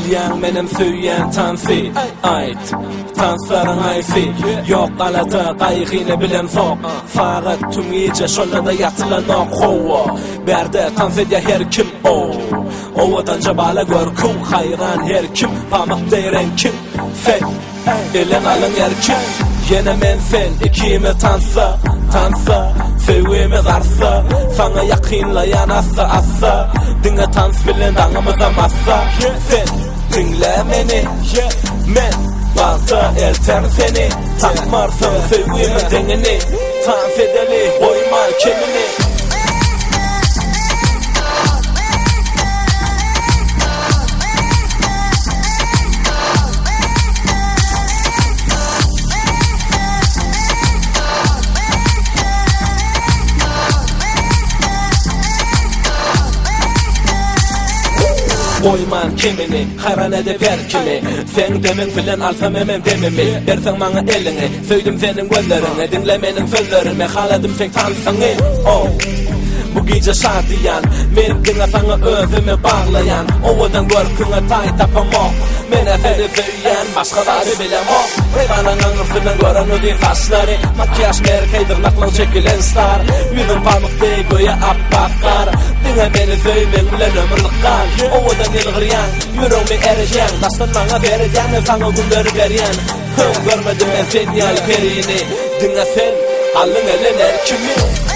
Diyan benim söyyen tansi ait tansların ayfi yok alata qaygını bilen sok faqat tüm gece şonda yatılan oqova berde tansiya her kim o ovadan jabala görküm hayran her kim pamak deyren kim fe elen alın her kim yine men sen ikimi tansa sevimi qarsa sana yakınla yanasa assa dinle tans bilen dağımıza massa sen dinle beni men varsa elten seni takmarsan sevimi dengini tans edeli koyma kendini. Koyman kimini, hayran edip her kimi sen demin filan alsam hemen demimi dersen bana elini, söyledim senin gözlerini dinlemenin sözlerimi, haladım sen tansını oh. Bu gece şadiyan benim dine sana özümü bağlayan ovadan görküne tay tapamak mene seni söyleyen başkaları bilemok bana anırsının gören ödün saçları makyaj merkey tırnakla çekilen star yüzün parmak değil göğe appakar dine beni söylemen ömürlük kal ovadan yılgıryan yüreğimi ereceğim taştan bana vereceğim sana günleri veriyen görmedim ben seni alperini dine sen alın elen her kimi